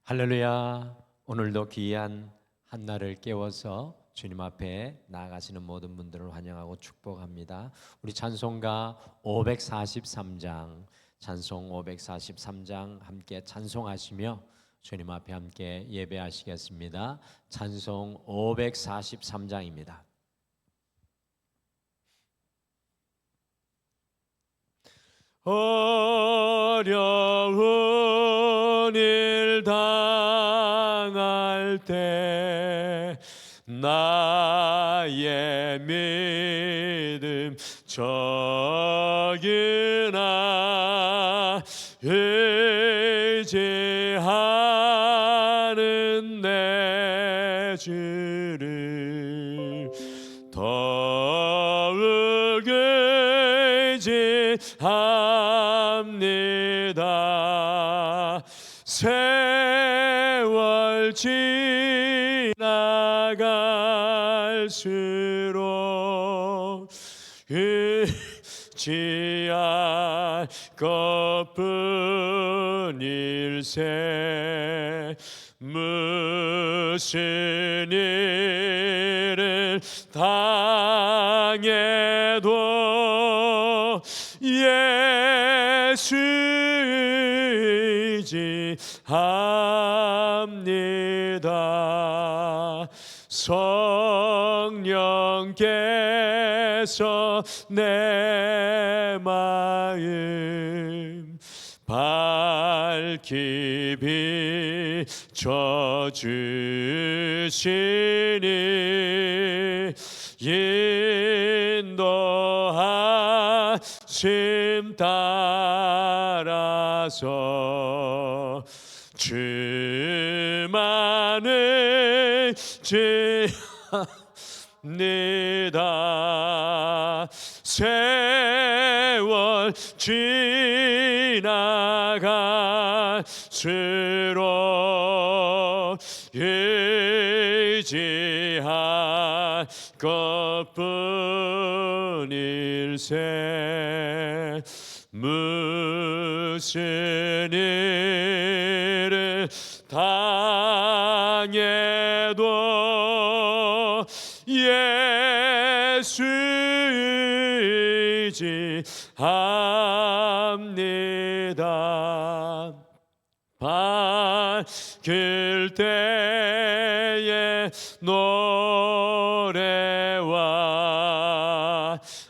할렐루야. 오늘도 귀한 한날을 깨워서 주님 앞에 나아가시는 모든 분들을 환영하고 축복합니다. 우리 찬송가 543장 찬송 543장 함께 찬송하시며 주님 앞에 함께 예배하시겠습니다. 찬송 543장입니다. 어려운 일 당할 때 나의 믿음 적으나 의지하는 내 주를 더욱 의지합니다. 세월 지나갈수록 의지할 것뿐일세. 무슨 일을 당해도 예수 의지합니다. 성령께서 내 마음 밝히 비춰주시니 인도하심 따라서 주만을 지합니다. 세월 지나갈수록 의지할 것뿐일세. 무슨 일을 당해도 예수 의지합니다. 밝을 때의 노래와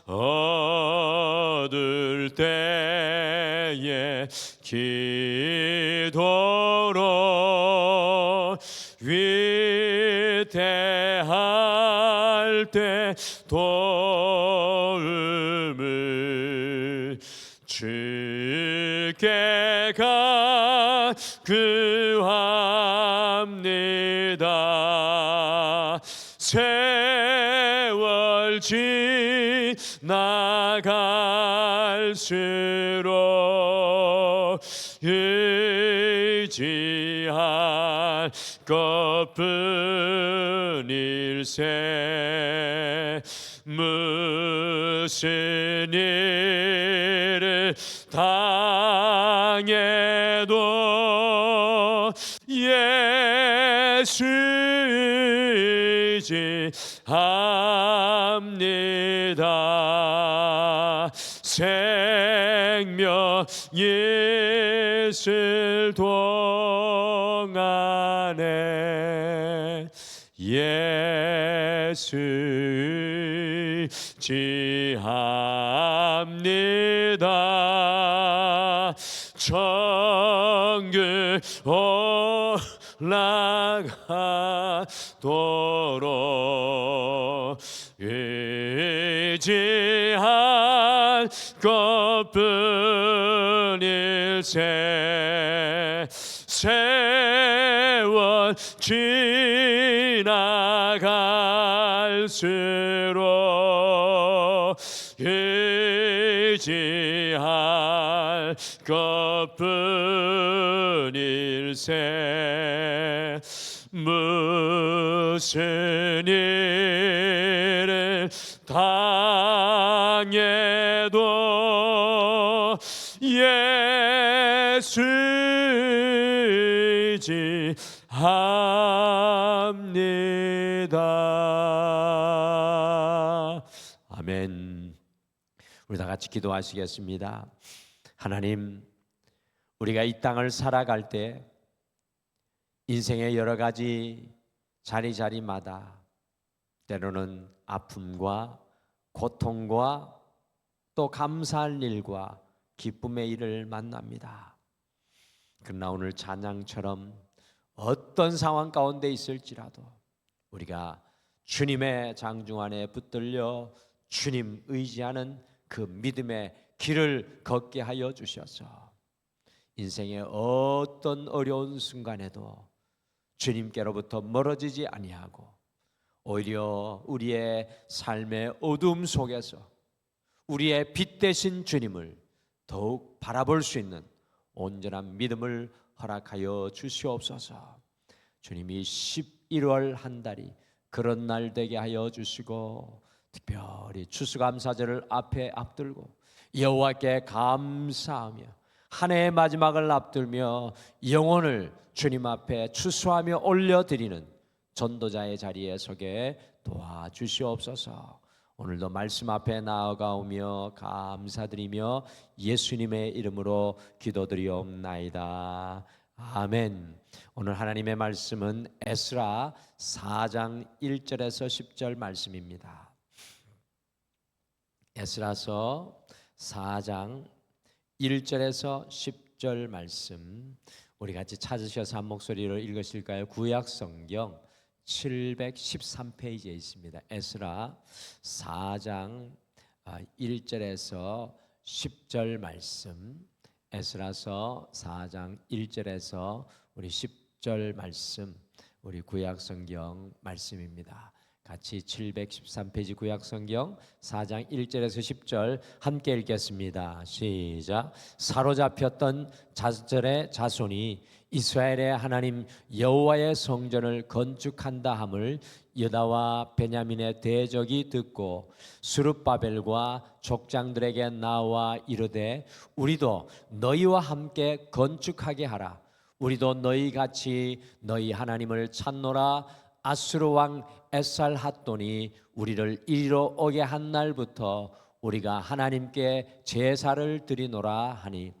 어두울 때의 기도로 위태할 때 도움을 주께 구합니다. 세월 지나갈수록 의지할 것뿐일세. 무슨 일을 당해도 예수 의지합니다. 생명 있을 동안에 예수 의지합니다. 천국 올라가도록 의지할 것뿐일세. 세월 지나갈수록 의지할 것뿐일세. 무슨 일을 당해도 예수 의지합니다. 합니다. 아멘. 우리 다 같이 기도하시겠습니다. 하나님, 우리가 이 땅을 살아갈 때 인생의 여러 가지 자리자리마다 때로는 아픔과 고통과 또 감사할 일과 기쁨의 일을 만납니다. 그러나 오늘 찬양처럼 어떤 상황 가운데 있을지라도 우리가 주님의 장중 안에 붙들려 주님 의지하는 그 믿음의 길을 걷게 하여 주셔서 인생의 어떤 어려운 순간에도 주님께로부터 멀어지지 아니하고 오히려 우리의 삶의 어둠 속에서 우리의 빛 되신 주님을 더욱 바라볼 수 있는 온전한 믿음을 허락하여 주시옵소서. 주님이 11월 한 달이 그런 날 되게 하여 주시고 특별히 추수감사절을 앞에 앞들고 여호와께 감사하며 한 해의 마지막을 앞들며 영혼을 주님 앞에 추수하며 올려드리는 전도자의 자리에 서게 도와주시옵소서. 오늘도 말씀 앞에 나아가오며 감사드리며 예수님의 이름으로 기도드리옵나이다. 아멘. 오늘 하나님의 말씀은 에스라 4장 1절에서 10절 말씀입니다. 에스라서 4장 1절에서 10절 말씀 우리 같이 찾으셔서 한 목소리로 읽으실까요? 구약 성경 713페이지에 있습니다. 에스라 4장 1절에서 10절 말씀, 에스라서 4장 1절에서 우리 10절 말씀, 우리 구약 성경 말씀입니다. 같이 713페이지 구약 성경 4장 1절에서 10절 함께 읽겠습니다. 시작. 사로잡혔던 자절의 자손이 이스라엘의 하나님 여호와의 성전을 건축한다 함을 유다와 베냐민의 대적이 듣고 스룹바벨과 족장들에게 나와 이르되 우리도 너희와 함께 건축하게 하라. 우리도 너희 같이 너희 하나님을 찾노라. 아수르 왕 에살핫돈이 우리를 이리로 오게 한 날부터 우리가 하나님께 제사를 드리노라 하니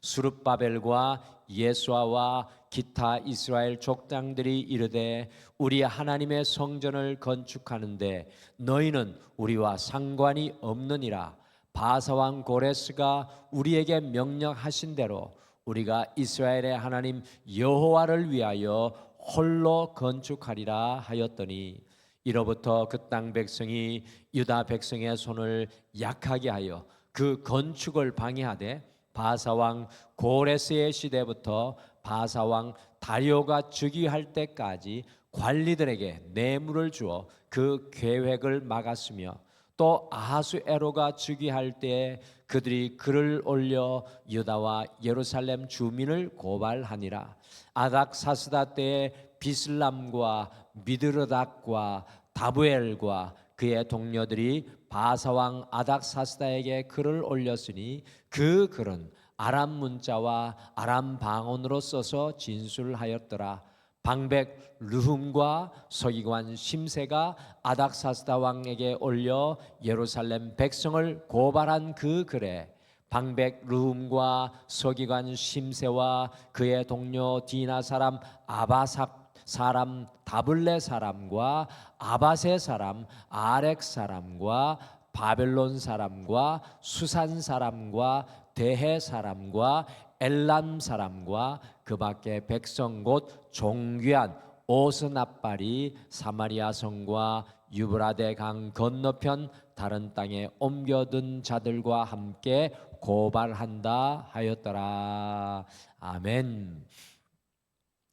스룹바벨과 예수아와 기타 이스라엘 족장들이 이르되 우리 하나님의 성전을 건축하는데 너희는 우리와 상관이 없느니라. 바사왕 고레스가 우리에게 명령하신 대로 우리가 이스라엘의 하나님 여호와를 위하여 홀로 건축하리라 하였더니 이로부터 그 땅 백성이 유다 백성의 손을 약하게 하여 그 건축을 방해하되 바사왕 고레스의 시대부터 바사왕 다리오가 즉위할 때까지 관리들에게 뇌물을 주어 그 계획을 막았으며 또 아하수에로가 즉위할 때 그들이 글을 올려 유다와 예루살렘 주민을 고발하니라. 아닥사스다 때에 비슬람과 미드르닥과 다부엘과 그의 동료들이 바사왕 아닥사스다에게 글을 올렸으니 그 글은 아람 문자와 아람 방언으로 써서 진술하였더라. 방백 르훔과 서기관 심세가 아닥사스다 왕에게 올려 예루살렘 백성을 고발한 그 글에 방백 르훔과 서기관 심세와 그의 동료 디나 사람 아바삭 사람 다블레 사람과 아바세 사람 아렉 사람과 바벨론 사람과 수산 사람과 대해 사람과 엘람 사람과 그 밖에 백성 곧 종귀한 오스납발이 사마리아 성과 유브라데 강 건너편 다른 땅에 옮겨든 자들과 함께 고발한다 하였더라. 아멘.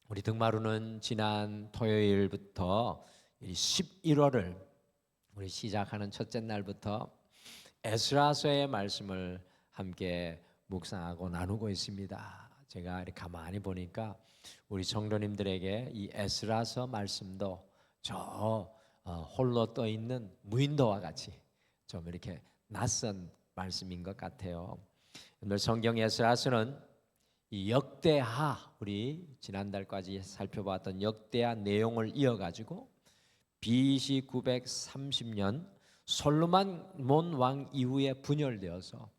우리 등마루는 지난 토요일부터 11월을 우리 시작하는 첫째 날부터 에스라서의 말씀을 함께 묵상하고 나누고 있습니다. 제가 이렇게 가만히 보니까 우리 성도님들에게 이 에스라서 말씀도 저 홀로 떠 있는 무인도와 같이 좀 이렇게 낯선 말씀인 것 같아요. 오늘 성경 에스라서는 이 역대하, 우리 지난달까지 살펴봤던 역대하 내용을 이어가지고 BC 930년 솔로몬 왕 이후에 분열되어서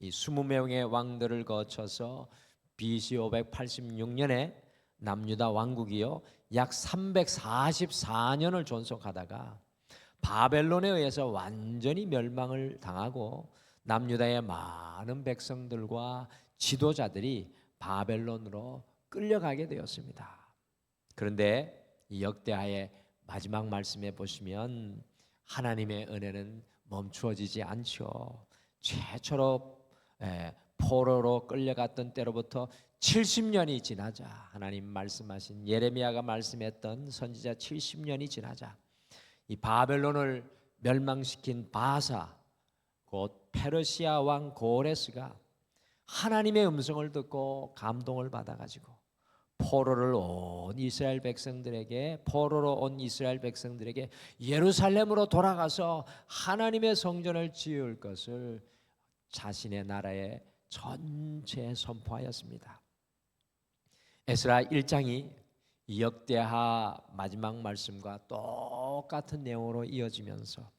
이 20명의 왕들을 거쳐서 BC 586년에 남유다 왕국이요 약 344년을 존속하다가 바벨론에 의해서 완전히 멸망을 당하고 남유다의 많은 백성들과 지도자들이 바벨론으로 끌려가게 되었습니다. 그런데 이 역대하의 마지막 말씀에 보시면 하나님의 은혜는 멈추어지지 않죠. 최초로 포로로 끌려갔던 때로부터 70년이 지나자, 하나님 말씀하신 예레미야가 말씀했던 선지자 70년이 지나자 이 바벨론을 멸망시킨 바사 곧 페르시아 왕 고레스가 하나님의 음성을 듣고 감동을 받아가지고 포로로 온 이스라엘 백성들에게 예루살렘으로 돌아가서 하나님의 성전을 지을 것을 자신의 나라에 전체에 선포하였습니다. 에스라 1장이 역대하 마지막 말씀과 똑같은 내용으로 이어지면서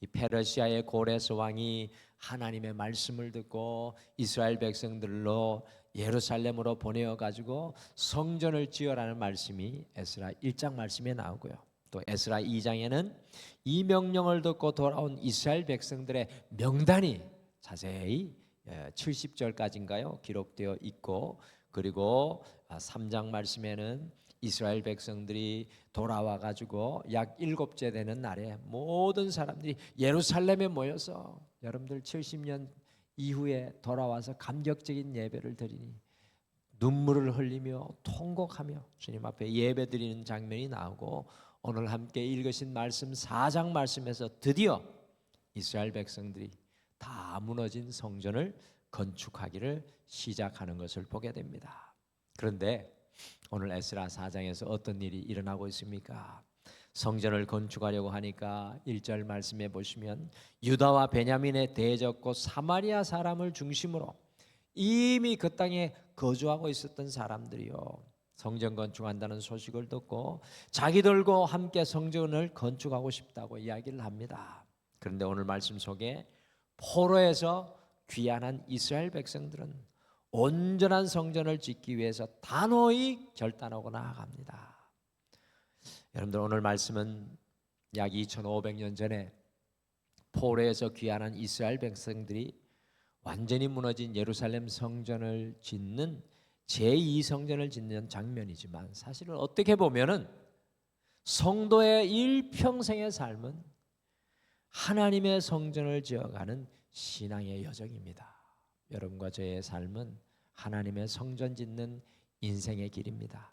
이 페르시아의 고레스 왕이 하나님의 말씀을 듣고 이스라엘 백성들로 예루살렘으로 보내어 가지고 성전을 지으라는 말씀이 에스라 1장 말씀에 나오고요. 또 에스라 2장에는 이 명령을 듣고 돌아온 이스라엘 백성들의 명단이 자세히 70절까지인가요? 기록되어 있고, 그리고 3장 말씀에는 이스라엘 백성들이 돌아와 가지고 약 7째 되는 날에 모든 사람들이 예루살렘에 모여서 여러분들 70년 이후에 돌아와서 감격적인 예배를 드리니 눈물을 흘리며 통곡하며 주님 앞에 예배 드리는 장면이 나오고, 오늘 함께 읽으신 말씀 4장 말씀에서 드디어 이스라엘 백성들이 다 무너진 성전을 건축하기를 시작하는 것을 보게 됩니다. 그런데 오늘 에스라 4장에서 어떤 일이 일어나고 있습니까? 성전을 건축하려고 하니까 1절 말씀해 보시면 유다와 베냐민의 대적 곧 사마리아 사람을 중심으로 이미 그 땅에 거주하고 있었던 사람들이요, 성전 건축한다는 소식을 듣고 자기들과 함께 성전을 건축하고 싶다고 이야기를 합니다. 그런데 오늘 말씀 속에 포로에서 귀환한 이스라엘 백성들은 온전한 성전을 짓기 위해서 단호히 결단하고 나아갑니다. 여러분들, 오늘 말씀은 약 2500년 전에 포로에서 귀환한 이스라엘 백성들이 완전히 무너진 예루살렘 성전을 짓는 제2성전을 짓는 장면이지만, 사실은 어떻게 보면은 성도의 일평생의 삶은 하나님의 성전을 지어가는 신앙의 여정입니다. 여러분과 저의 삶은 하나님의 성전 짓는 인생의 길입니다.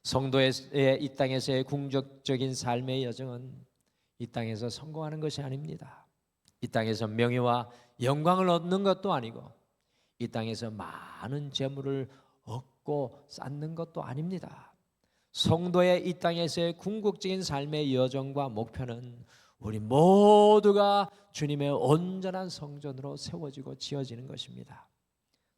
성도의 이 땅에서의 궁극적인 삶의 여정은 이 땅에서 성공하는 것이 아닙니다. 이 땅에서 명예와 영광을 얻는 것도 아니고, 이 땅에서 많은 재물을 얻고 쌓는 것도 아닙니다. 성도의 이 땅에서의 궁극적인 삶의 여정과 목표는 우리 모두가 주님의 온전한 성전으로 세워지고 지어지는 것입니다.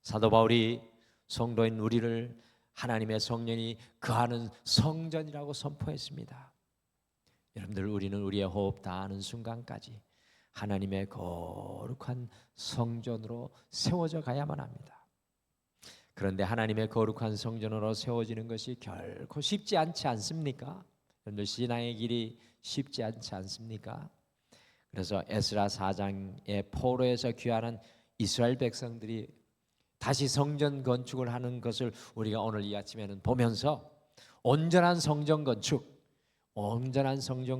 사도 바울이 성도인 우리를 하나님의 성령이 거하는 성전이라고 선포했습니다. 여러분들, 우리는 우리의 호흡 다하는 순간까지 하나님의 거룩한 성전으로 세워져 가야만 합니다. 그런데 하나님의 거룩한 성전으로 세워지는 것이 결코 쉽지 않지 않습니까? 여러분들, 신앙의 길이 쉽지 않지 않습니까? 그래서 에스라 4장의 포로에서 귀환한 이스라엘 백성들이 다시 성전 건축을 하는 것을 우리가 오늘 이 아침에는 보면서 온전한 성전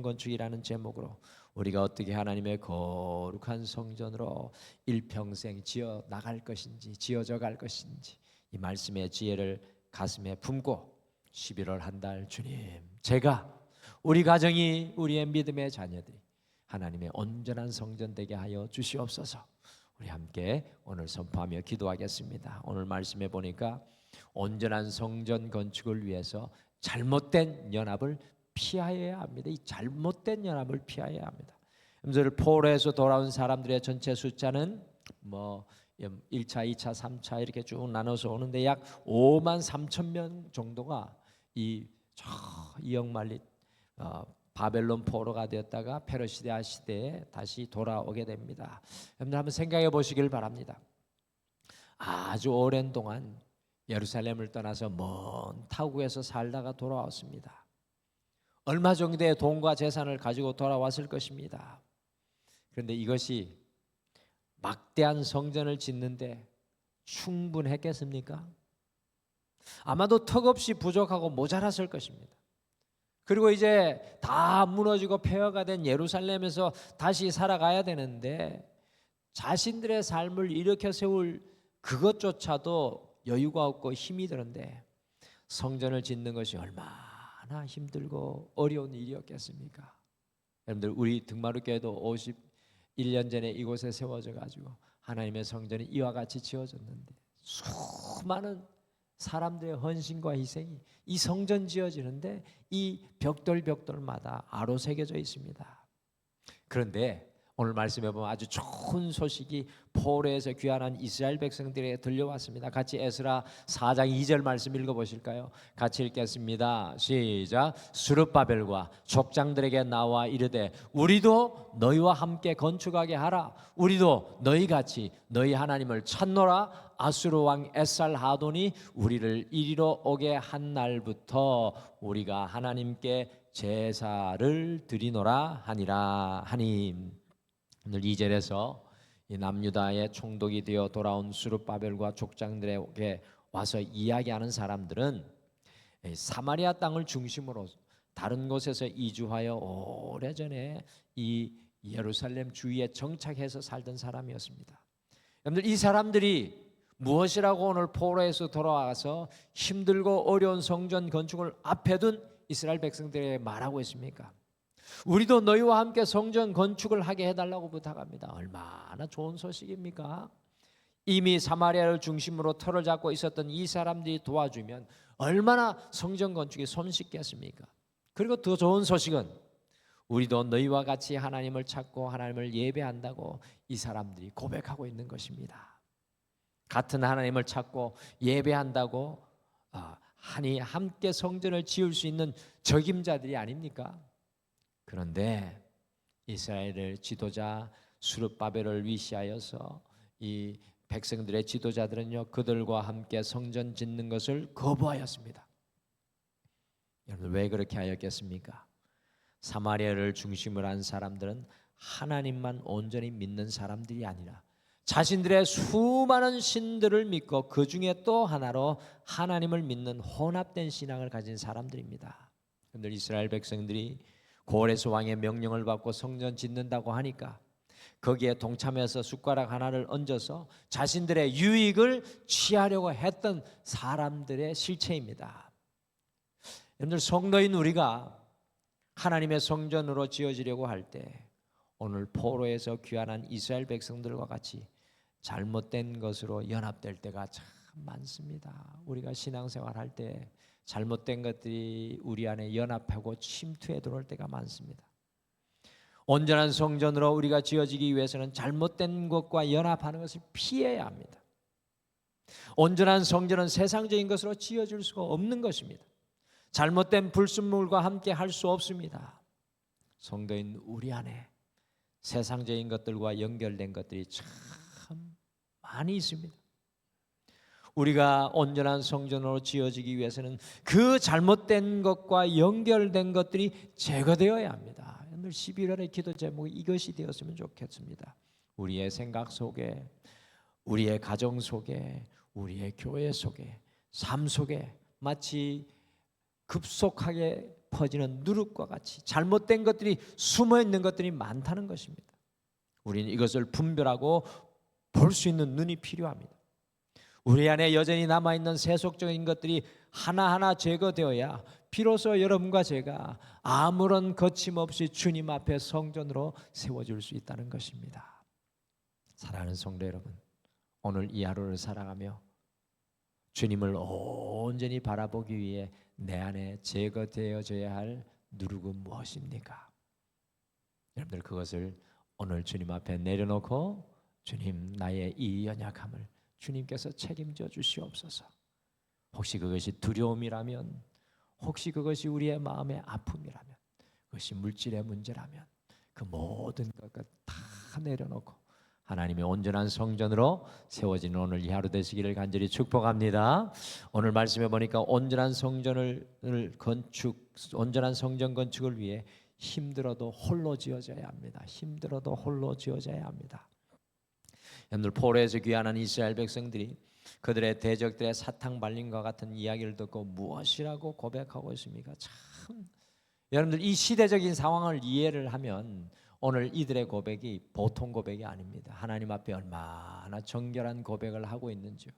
건축이라는 제목으로 우리가 어떻게 하나님의 거룩한 성전으로 일평생 지어 나갈 것인지, 지어져 갈 것인지, 이 말씀의 지혜를 가슴에 품고 11월 한 달 주님, 제가, 우리 가정이, 우리의 믿음의 자녀들이 하나님의 온전한 성전 되게 하여 주시옵소서. 우리 함께 오늘 선포하며 기도하겠습니다. 오늘 말씀해 보니까 온전한 성전 건축을 위해서 잘못된 연합을 피하여야 합니다. 이 잘못된 연합을 피하여야 합니다. 여러분들, 포로에서 돌아온 사람들의 전체 숫자는 1차, 2차, 3차 이렇게 쭉 나눠서 오는데 약 5만 3천 명 정도가 이 이역만리 바벨론 포로가 되었다가 페르시아 시대에 다시 돌아오게 됩니다. 여러분들 한번 생각해 보시길 바랍니다. 아주 오랜 동안 예루살렘을 떠나서 먼 타국에서 살다가 돌아왔습니다. 얼마 정도의 돈과 재산을 가지고 돌아왔을 것입니다. 그런데 이것이 막대한 성전을 짓는데 충분했겠습니까? 아마도 턱없이 부족하고 모자랐을 것입니다. 그리고 이제 다 무너지고 폐허가 된 예루살렘에서 다시 살아가야 되는데 자신들의 삶을 일으켜 세울 그것조차도 여유가 없고 힘이 드는데 성전을 짓는 것이 얼마나 힘들고 어려운 일이었겠습니까? 여러분들, 우리 등마루교회도 51년 전에 이곳에 세워져 가지고 하나님의 성전이 이와 같이 지어졌는데 수많은 사람들의 헌신과 희생이 이 성전 지어지는데 이 벽돌마다 아로 새겨져 있습니다. 그런데 오늘 말씀해 보면 아주 좋은 소식이 포로에서 귀환한 이스라엘 백성들에게 들려왔습니다. 같이 에스라 4장 2절 말씀 읽어보실까요? 같이 읽겠습니다. 시작. 스룹바벨과 족장들에게 나와 이르되 우리도 너희와 함께 건축하게 하라. 우리도 너희같이 너희 하나님을 찾노라. 아수르 왕 에살하돈이 우리를 이리로 오게 한 날부터 우리가 하나님께 제사를 드리노라 하니라 하니. 오늘 2절에서 이 남유다의 총독이 되어 돌아온 스룹바벨과 족장들에게 와서 이야기하는 사람들은 사마리아 땅을 중심으로 다른 곳에서 이주하여 오래전에 이 예루살렘 주위에 정착해서 살던 사람이었습니다. 여러분들, 이 사람들이 무엇이라고 오늘 포로에서 돌아와서 힘들고 어려운 성전 건축을 앞에 둔 이스라엘 백성들에게 말하고 있습니까? 우리도 너희와 함께 성전 건축을 하게 해달라고 부탁합니다. 얼마나 좋은 소식입니까? 이미 사마리아를 중심으로 터를 잡고 있었던 이 사람들이 도와주면 얼마나 성전 건축이 손쉽겠습니까? 그리고 더 좋은 소식은 우리도 너희와 같이 하나님을 찾고 하나님을 예배한다고 이 사람들이 고백하고 있는 것입니다. 같은 하나님을 찾고 예배한다고 하니 함께 성전을 지을 수 있는 적임자들이 아닙니까? 그런데 이스라엘의 지도자 스룹바벨을 위시하여서 이 백성들의 지도자들은요, 그들과 함께 성전 짓는 것을 거부하였습니다. 여러분, 왜 그렇게 하였겠습니까? 사마리아를 중심으로 한 사람들은 하나님만 온전히 믿는 사람들이 아니라 자신들의 수많은 신들을 믿고 그 중에 또 하나로 하나님을 믿는 혼합된 신앙을 가진 사람들입니다. 그런데 이스라엘 백성들이 고레스 왕의 명령을 받고 성전 짓는다고 하니까 거기에 동참해서 숟가락 하나를 얹어서 자신들의 유익을 취하려고 했던 사람들의 실체입니다. 여러분들, 성도인 우리가 하나님의 성전으로 지어지려고 할 때 오늘 포로에서 귀환한 이스라엘 백성들과 같이 잘못된 것으로 연합될 때가 참 많습니다. 우리가 신앙생활 할 때 잘못된 것들이 우리 안에 연합하고 침투해 들어올 때가 많습니다. 온전한 성전으로 우리가 지어지기 위해서는 잘못된 것과 연합하는 것을 피해야 합니다. 온전한 성전은 세상적인 것으로 지어질 수가 없는 것입니다. 잘못된 불순물과 함께 할 수 없습니다. 성도인 우리 안에 세상적인 것들과 연결된 것들이 참 많이 있습니다. 우리가 온전한 성전으로 지어지기 위해서는 그 잘못된 것과 연결된 것들이 제거되어야 합니다. 오늘 11월의 기도 제목이 이것이 되었으면 좋겠습니다. 우리의 생각 속에, 우리의 가정 속에, 우리의 교회 속에, 삶 속에 마치 급속하게 퍼지는 누룩과 같이 잘못된 것들이 숨어있는 것들이 많다는 것입니다. 우리는 이것을 분별하고 볼 수 있는 눈이 필요합니다. 우리 안에 여전히 남아있는 세속적인 것들이 하나하나 제거되어야 비로소 여러분과 제가 아무런 거침없이 주님 앞에 성전으로 세워질 수 있다는 것입니다. 사랑하는 성도 여러분, 오늘 이 하루를 살아가며 주님을 온전히 바라보기 위해 내 안에 제거되어져야 할 누룩은 무엇입니까? 여러분들, 그것을 오늘 주님 앞에 내려놓고 주님, 나의 이 연약함을 주님께서 책임져 주시옵소서. 혹시 그것이 두려움이라면, 혹시 그것이 우리의 마음의 아픔이라면, 그것이 물질의 문제라면 그 모든 것을 다 내려놓고 하나님의 온전한 성전으로 세워지는 오늘 이 하루 되시기를 간절히 축복합니다. 오늘 말씀해 보니까 온전한 성전 건축을 위해 힘들어도 홀로 지어져야 합니다. 힘들어도 홀로 지어져야 합니다. 여러분들, 포로에서 귀환한 이스라엘 백성들이 그들의 대적들의 사탕 발림과 같은 이야기를 듣고 무엇이라고 고백하고 있습니까? 참, 여러분들, 이 시대적인 상황을 이해를 하면 오늘 이들의 고백이 보통 고백이 아닙니다. 하나님 앞에 얼마나 정결한 고백을 하고 있는지요.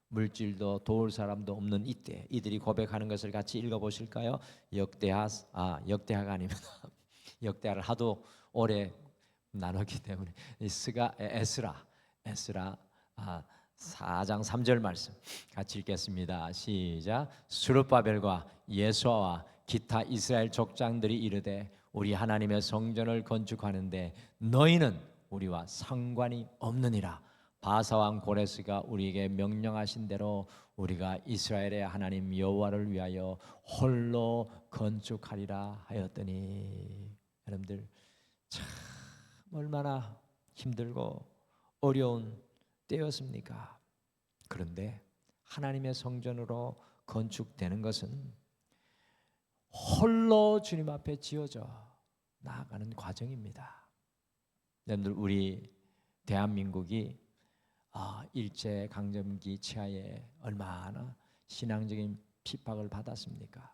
물질도 도울 사람도 없는 이때 이들이 고백하는 것을 같이 읽어보실까요? 역대하가 아닙니다. 역대하를 하도 오래 나눴기 때문에 에스라 4장 3절 말씀 같이 읽겠습니다. 시작. 스룹바벨과 예수아와 기타 이스라엘 족장들이 이르되 우리 하나님의 성전을 건축하는데 너희는 우리와 상관이 없느니라. 바사왕 고레스가 우리에게 명령하신 대로 우리가 이스라엘의 하나님 여호와를 위하여 홀로 건축하리라 하였더니, 여러분들, 참 얼마나 힘들고 어려운 때였습니까? 그런데 하나님의 성전으로 건축되는 것은 홀로 주님 앞에 지어져 나아가는 과정입니다. 여러분들, 우리 대한민국이 일제 강점기 치하에 얼마나 신앙적인 핍박을 받았습니까?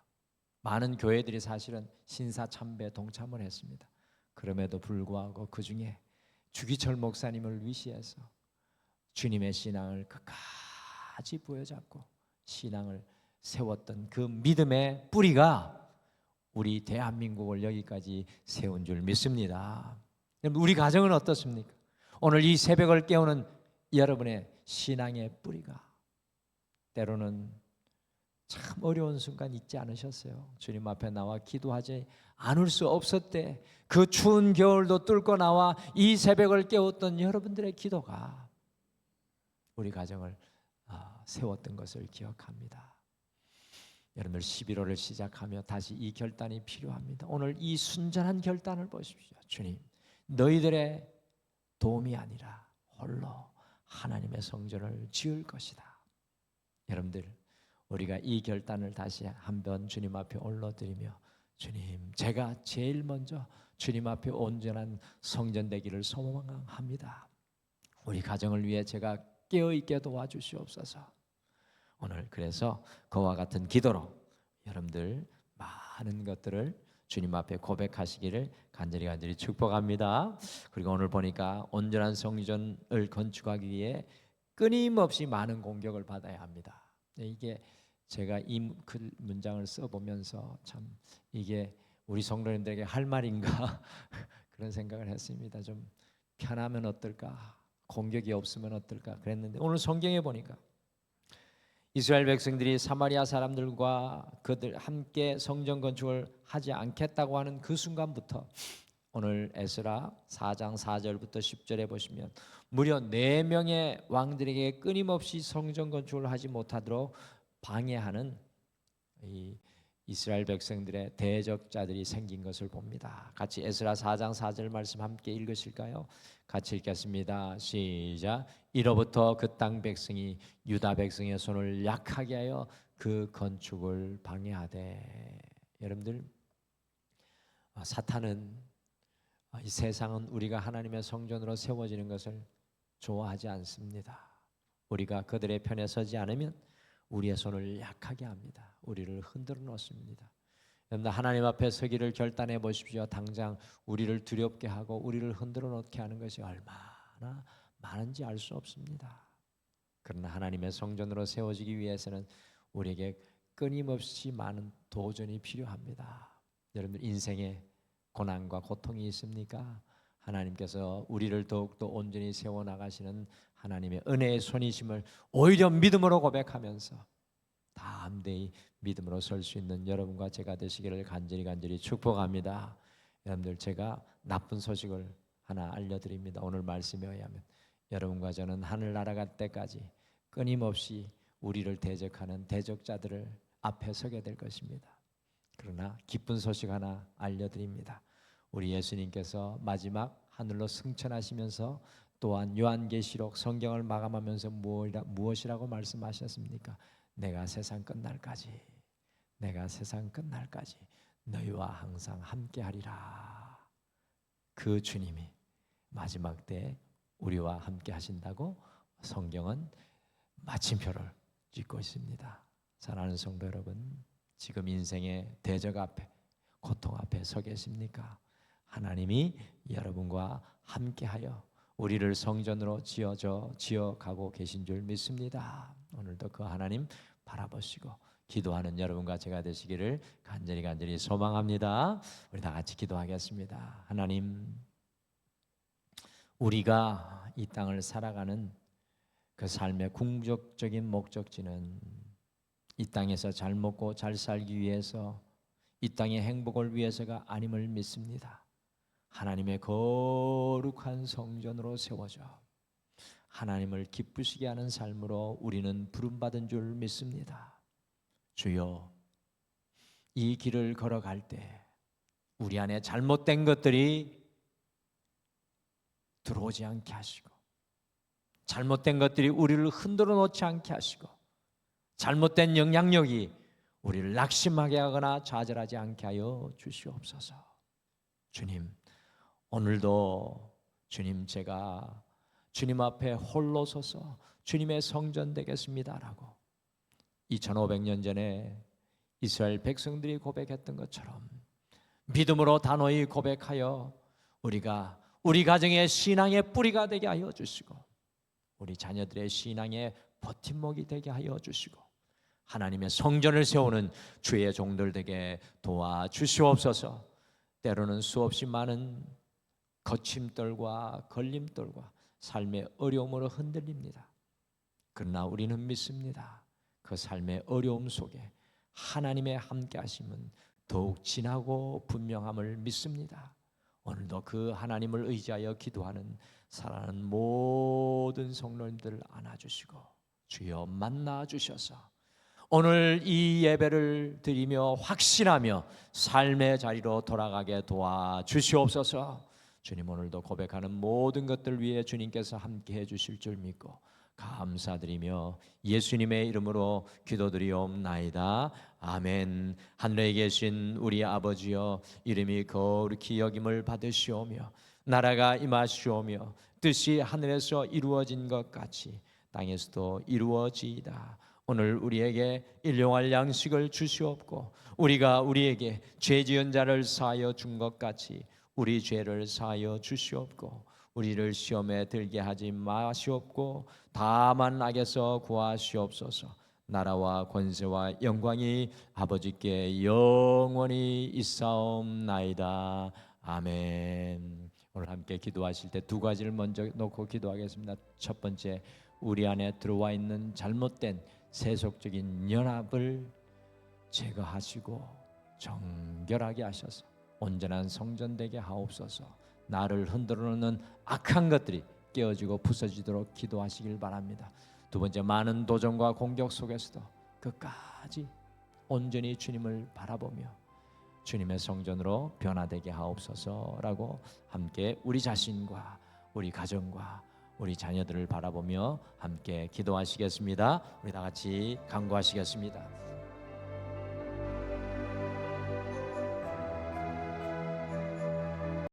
많은 교회들이 사실은 신사참배 동참을 했습니다. 그럼에도 불구하고 그 중에 주기철 목사님을 위시해서 주님의 신앙을 끝까지 부여잡고 신앙을 세웠던 그 믿음의 뿌리가 우리 대한민국을 여기까지 세운 줄 믿습니다. 우리 가정은 어떻습니까? 오늘 이 새벽을 깨우는 여러분의 신앙의 뿌리가 때로는 참 어려운 순간 있지 않으셨어요? 주님 앞에 나와 기도하지 않을 수 없었대. 그 추운 겨울도 뚫고 나와 이 새벽을 깨웠던 여러분들의 기도가 우리 가정을 세웠던 것을 기억합니다. 여러분들, 11월을 시작하며 다시 이 결단이 필요합니다. 오늘 이 순전한 결단을 보십시오. 주님, 너희들의 도움이 아니라 홀로 하나님의 성전을 지을 것이다. 여러분들, 우리가 이 결단을 다시 한번 주님 앞에 올려드리며, 주님, 제가 제일 먼저 주님 앞에 온전한 성전 되기를 소망합니다. 우리 가정을 위해 제가 깨어있게 도와주시옵소서. 오늘 그래서 그와 같은 기도로 여러분들 많은 것들을 주님 앞에 고백하시기를 간절히 축복합니다. 그리고 오늘 보니까 온전한 성전을 건축하기 위해 끊임없이 많은 공격을 받아야 합니다. 이게 제가 이 문장을 써보면서 참 이게 우리 성도님들에게 할 말인가 그런 생각을 했습니다. 좀 편하면 어떨까, 공격이 없으면 어떨까 그랬는데, 오늘 성경에 보니까 이스라엘 백성들이 사마리아 사람들과 그들 함께 성전 건축을 하지 않겠다고 하는 그 순간부터 오늘 에스라 4장 4절부터 10절에 보시면 무려 4명의 왕들에게 끊임없이 성전 건축을 하지 못하도록 방해하는 이 이스라엘 백성들의 대적자들이 생긴 것을 봅니다. 같이 에스라 4장 4절 말씀 함께 읽으실까요? 같이 읽겠습니다. 시작. 이로부터 그 땅 백성이 유다 백성의 손을 약하게 하여 그 건축을 방해하되. 여러분들, 사탄은, 이 세상은 우리가 하나님의 성전으로 세워지는 것을 좋아하지 않습니다. 우리가 그들의 편에 서지 않으면 우리의 손을 약하게 합니다. 우리를 흔들어 놓습니다. 여러분, 하나님 앞에 서기를 결단해 보십시오. 당장 우리를 두렵게 하고 우리를 흔들어 놓게 하는 것이 얼마나 많은지 알 수 없습니다. 그러나 하나님의 성전으로 세워지기 위해서는 우리에게 끊임없이 많은 도전이 필요합니다. 여러분, 인생에 고난과 고통이 있습니까? 하나님께서 우리를 더욱더 온전히 세워나가시는 하나님의 은혜의 손이심을 오히려 믿음으로 고백하면서 담대히 믿음으로 설 수 있는 여러분과 제가 되시기를 간절히 축복합니다. 여러분들, 제가 나쁜 소식을 하나 알려드립니다. 오늘 말씀에 의하면 여러분과 저는 하늘나라 갈 때까지 끊임없이 우리를 대적하는 대적자들을 앞에 서게 될 것입니다. 그러나 기쁜 소식 하나 알려드립니다. 우리 예수님께서 마지막 하늘로 승천하시면서 또한 요한계시록 성경을 마감하면서 무엇이라고 말씀하셨습니까? 내가 세상 끝날까지 너희와 항상 함께하리라. 그 주님이 마지막 때 우리와 함께 하신다고 성경은 마침표를 찍고 있습니다. 사랑하는 성도 여러분, 지금 인생의 대적 앞에, 고통 앞에 서 계십니까? 하나님이 여러분과 함께하여 우리를 성전으로 지어가고 계신 줄 믿습니다. 오늘도 그 하나님 바라보시고 기도하는 여러분과 제가 되시기를 간절히 소망합니다. 우리 다 같이 기도하겠습니다. 하나님, 우리가 이 땅을 살아가는 그 삶의 궁극적인 목적지는 이 땅에서 잘 먹고 잘 살기 위해서, 이 땅의 행복을 위해서가 아님을 믿습니다. 하나님의 거룩한 성전으로 세워져 하나님을 기쁘시게 하는 삶으로 우리는 부름받은 줄 믿습니다. 주여, 이 길을 걸어갈 때 우리 안에 잘못된 것들이 들어오지 않게 하시고, 잘못된 것들이 우리를 흔들어 놓지 않게 하시고, 잘못된 영향력이 우리를 낙심하게 하거나 좌절하지 않게 하여 주시옵소서. 주님, 오늘도 주님, 제가 주님 앞에 홀로 서서 주님의 성전 되겠습니다라고 2500년 전에 이스라엘 백성들이 고백했던 것처럼 믿음으로 단호히 고백하여 우리가 우리 가정의 신앙의 뿌리가 되게 하여 주시고, 우리 자녀들의 신앙의 버팀목이 되게 하여 주시고, 하나님의 성전을 세우는 주의 종들 되게 도와주시옵소서. 때로는 수없이 많은 거침돌과 걸림돌과 삶의 어려움으로 흔들립니다. 그러나 우리는 믿습니다. 그 삶의 어려움 속에 하나님의 함께하심은 더욱 진하고 분명함을 믿습니다. 오늘도 그 하나님을 의지하여 기도하는 사랑하는 모든 성도님들을 안아주시고 주여 만나 주셔서 오늘 이 예배를 드리며 확신하며 삶의 자리로 돌아가게 도와주시옵소서. 주님, 오늘도 고백하는 모든 것들 위해 주님께서 함께해 주실 줄 믿고 감사드리며 예수님의 이름으로 기도드리옵나이다. 아멘. 하늘에 계신 우리 아버지여, 이름이 거룩히 여김을 받으시오며 나라가 임하시오며 뜻이 하늘에서 이루어진 것 같이 땅에서도 이루어지이다. 오늘 우리에게 일용할 양식을 주시옵고 우리가 우리에게 죄 지은 자를 사하여 준 것 같이 우리 죄를 사하여 주시옵고 우리를 시험에 들게 하지 마시옵고 다만 악에서 구하시옵소서. 나라와 권세와 영광이 아버지께 영원히 있사옵나이다. 아멘. 오늘 함께 기도하실 때 두 가지를 먼저 놓고 기도하겠습니다. 첫 번째, 우리 안에 들어와 있는 잘못된 세속적인 연합을 제거하시고 정결하게 하셔서 온전한 성전 되게 하옵소서. 나를 흔들어 놓는 악한 것들이 깨어지고 부서지도록 기도하시길 바랍니다. 두 번째, 많은 도전과 공격 속에서도 끝까지 온전히 주님을 바라보며 주님의 성전으로 변화되게 하옵소서라고 함께 우리 자신과 우리 가정과 우리 자녀들을 바라보며 함께 기도하시겠습니다. 우리 다 같이 간구하시겠습니다.